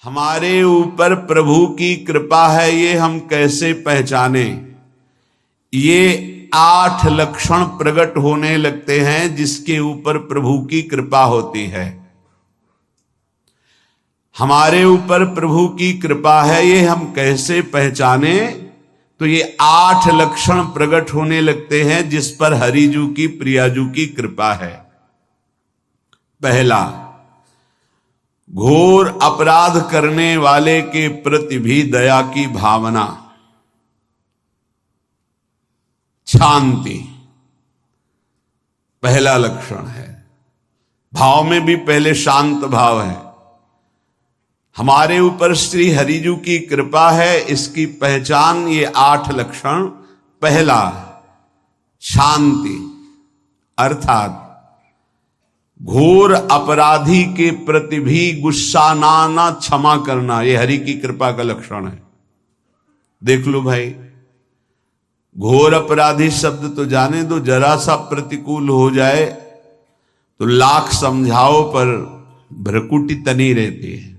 हमारे ऊपर प्रभु की कृपा है ये हम कैसे पहचाने? ये 8 लक्षण प्रकट होने लगते हैं जिसके ऊपर प्रभु की कृपा होती है। हमारे ऊपर प्रभु की कृपा है ये हम कैसे पहचाने? तो ये 8 लक्षण प्रकट होने लगते हैं जिस पर हरिजू की प्रियाजू की कृपा है। पहला, घोर अपराध करने वाले के प्रति भी दया की भावना, शांति पहला लक्षण है। भाव में भी पहले शांत भाव है। हमारे ऊपर श्री हरिजू की कृपा है, इसकी पहचान ये 8 लक्षण। पहला, शांति, अर्थात घोर अपराधी के प्रति भी गुस्सा ना क्षमा करना, ये हरि की कृपा का लक्षण है। देख लो भाई, घोर अपराधी शब्द तो जाने दो, जरा सा प्रतिकूल हो जाए तो लाख समझाओ पर भ्रकुटी तनी रहती है।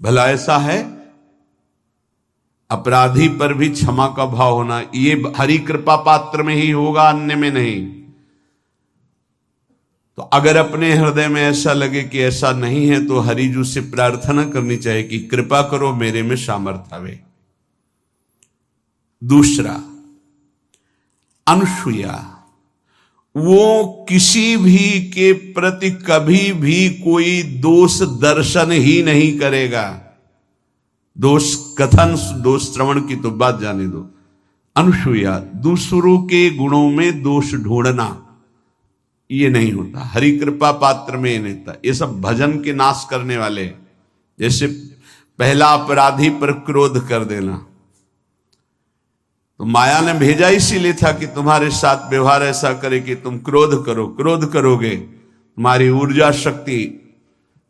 भला ऐसा है? अपराधी पर भी क्षमा का भाव होना, ये हरि कृपा पात्र में ही होगा, अन्य में नहीं। तो अगर अपने हृदय में ऐसा लगे कि ऐसा नहीं है तो हरिजू से प्रार्थना करनी चाहिए कि कृपा करो, मेरे में सामर्थ्य आवे। दूसरा, अनुसूया, वो किसी भी के प्रति कभी भी कोई दोष दर्शन ही नहीं करेगा। दोष कथन, दोष श्रवण की तो बात जाने दो। अनुसूया, दूसरों के गुणों में दोष ढूंढना ये नहीं होता। हरि कृपा पात्र में ये नहीं होता। ये सब भजन के नाश करने वाले, जैसे पहला अपराधी पर क्रोध कर देना, तो माया ने भेजा इसीलिए था कि तुम्हारे साथ व्यवहार ऐसा करे कि तुम क्रोध करो। क्रोध करोगे तुम्हारी ऊर्जा शक्ति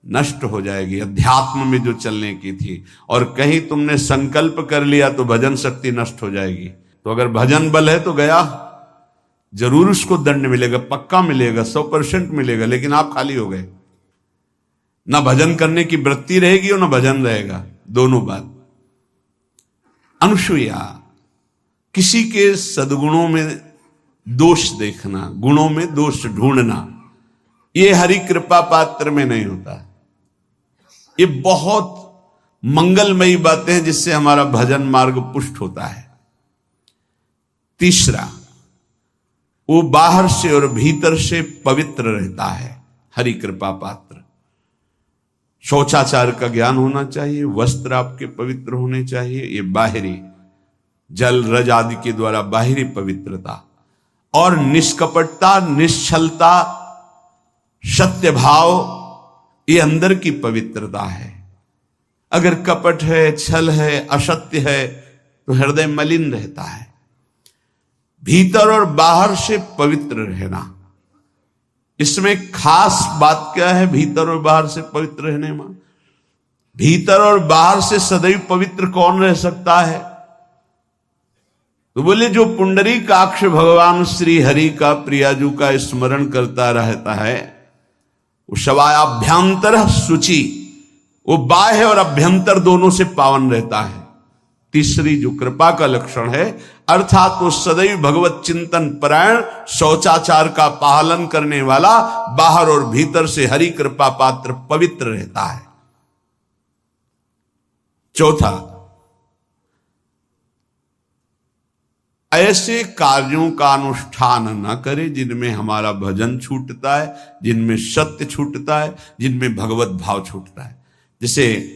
नष्ट हो जाएगी, अध्यात्म में जो चलने की थी। और कहीं तुमने संकल्प कर लिया तो भजन शक्ति नष्ट हो जाएगी। तो अगर भजन बल है तो गया, जरूर उसको दंड मिलेगा, पक्का मिलेगा, 100% मिलेगा, लेकिन आप खाली हो गए। ना भजन करने की वृत्ति रहेगी और ना भजन रहेगा, दोनों बात। अनुसूया, किसी के सद्गुणों में दोष देखना, गुणों में दोष ढूंढना, ये हरि कृपा पात्र में नहीं होता। ये बहुत मंगलमयी बातें हैं जिससे हमारा भजन मार्ग पुष्ट होता है। तीसरा, वो बाहर से और भीतर से पवित्र रहता है, हरि कृपा पात्र। शौचाचार का ज्ञान होना चाहिए, वस्त्र आपके पवित्र होने चाहिए, ये बाहरी जल रज आदि के द्वारा बाहरी पवित्रता। और निष्कपटता, निश्चलता, सत्य भाव, ये अंदर की पवित्रता है। अगर कपट है, छल है, असत्य है तो हृदय मलिन रहता है। भीतर और बाहर से पवित्र रहना, इसमें खास बात क्या है? भीतर और बाहर से पवित्र रहने में, भीतर और बाहर से सदैव पवित्र कौन रह सकता है? तो बोले जो पुंडरीकाक्ष भगवान श्री हरि का प्रियाजू का स्मरण करता रहता है, वो शवायाभ्यंतर शुचि, वो बाह्य और अभ्यंतर दोनों से पावन रहता है। तीसरी जो कृपा का लक्षण है, अर्थात वो सदैव भगवत चिंतन परायण, शौचाचार का पालन करने वाला, बाहर और भीतर से हरि कृपा पात्र पवित्र रहता है। चौथा, ऐसे कार्यों का अनुष्ठान न करे जिनमें हमारा भजन छूटता है, जिनमें सत्य छूटता है, जिनमें भगवत भाव छूटता है। जैसे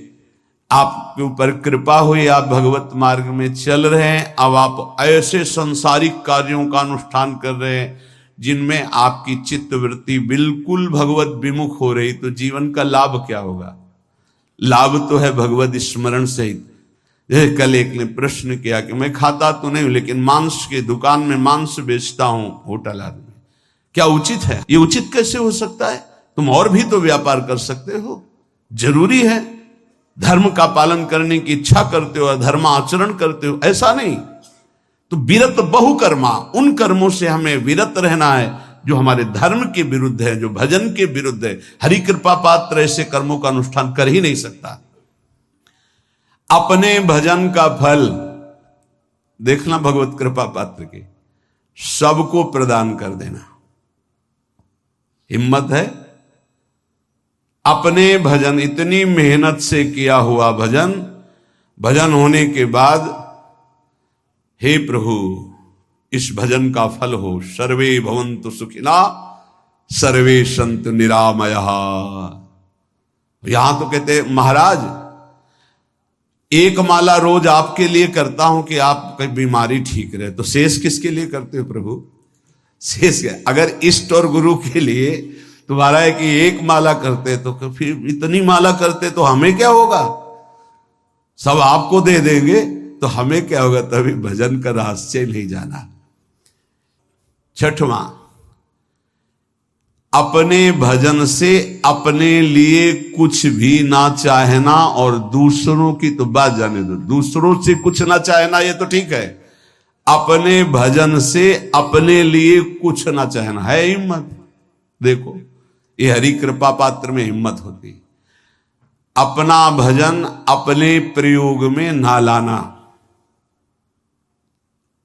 आपके ऊपर कृपा हुई, आप भगवत मार्ग में चल रहे हैं, अब आप ऐसे संसारिक कार्यों का अनुष्ठान कर रहे हैं जिनमें आपकी चित्तवृत्ति बिल्कुल भगवत विमुख हो रही, तो जीवन का लाभ क्या होगा? लाभ तो है भगवत स्मरण सहित। जैसे कल एक ने प्रश्न किया कि मैं खाता तो नहीं हूं लेकिन मांस की दुकान में मांस बेचता हूं, होटल आदमी, क्या उचित है? ये उचित कैसे हो सकता है? तुम और भी तो व्यापार कर सकते हो। जरूरी है धर्म का पालन करने की इच्छा करते हो, धर्म आचरण करते हो, ऐसा नहीं। तो विरत बहुकर्मा, उन कर्मों से हमें विरत रहना है जो हमारे धर्म के विरुद्ध है, जो भजन के विरुद्ध है। हरि कृपा पात्र ऐसे कर्मों का अनुष्ठान कर ही नहीं सकता। अपने भजन का फल देखना भगवत कृपा पात्र के, सबको प्रदान कर देना। हिम्मत है? अपने भजन, इतनी मेहनत से किया हुआ भजन, भजन होने के बाद हे प्रभु इस भजन का फल हो, सर्वे भवन्तु सुखिना सर्वे सन्तु निरामयः। यहां तो कहते हैं महाराज एक माला रोज आपके लिए करता हूं कि आपकी बीमारी ठीक रहे, तो शेष किसके लिए करते हो प्रभु? शेष अगर इष्ट और गुरु के लिए तुम्हारा है कि एक माला करते तो फिर इतनी माला करते तो हमें क्या होगा? सब आपको दे देंगे तो हमें क्या होगा? तभी भजन का रहस्य नहीं जाना। छठवां, अपने भजन से अपने लिए कुछ भी ना चाहना, और दूसरों की तो बात जाने दो, दूसरों से कुछ ना चाहना ये तो ठीक है, अपने भजन से अपने लिए कुछ ना चाहना है हिम्मत। देखो ये हरि कृपा पात्र में हिम्मत होती। अपना भजन अपने प्रयोग में ना लाना,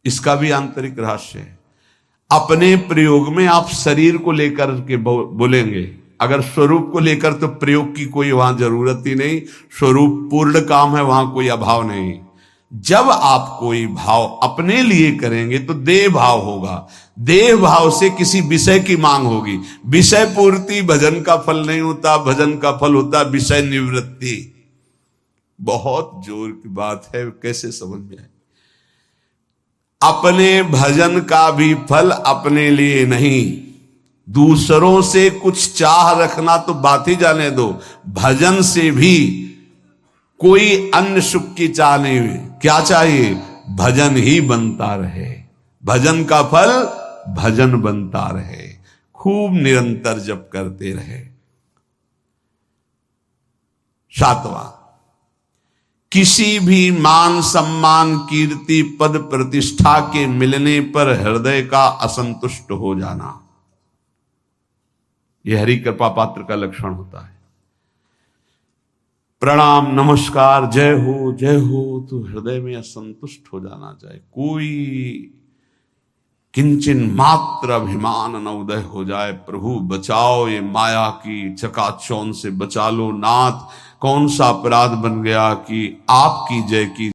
इसका भी आंतरिक रहस्य है। अपने प्रयोग में आप शरीर को लेकर के बोलेंगे, अगर स्वरूप को लेकर तो प्रयोग की कोई वहां जरूरत ही नहीं, स्वरूप पूर्ण काम है, वहां कोई अभाव नहीं। जब आप कोई भाव अपने लिए करेंगे तो देह भाव होगा, देह भाव से किसी विषय की मांग होगी। विषय पूर्ति भजन का फल नहीं होता, भजन का फल होता विषय निवृत्ति। बहुत जोर की बात है, कैसे समझ में आए? अपने भजन का भी फल अपने लिए नहीं, दूसरों से कुछ चाह रखना तो बात ही जाने दो, भजन से भी कोई अन्य सुख की चाह नहीं हुई। क्या चाहिए? भजन ही बनता रहे, भजन का फल भजन बनता रहे, खूब निरंतर जप करते रहे। सातवां, किसी भी मान सम्मान कीर्ति पद प्रतिष्ठा के मिलने पर हृदय का असंतुष्ट हो जाना, यह हरि कृपा पात्र का लक्षण होता है। प्रणाम नमस्कार जय हो तो हृदय में असंतुष्ट हो जाना चाहिए। कोई किंचन मात्र अभिमान न उदय हो जाए। प्रभु बचाओ, ये माया की चकाचौंध से बचा लो नाथ। कौन सा अपराध बन गया कि आपकी जय की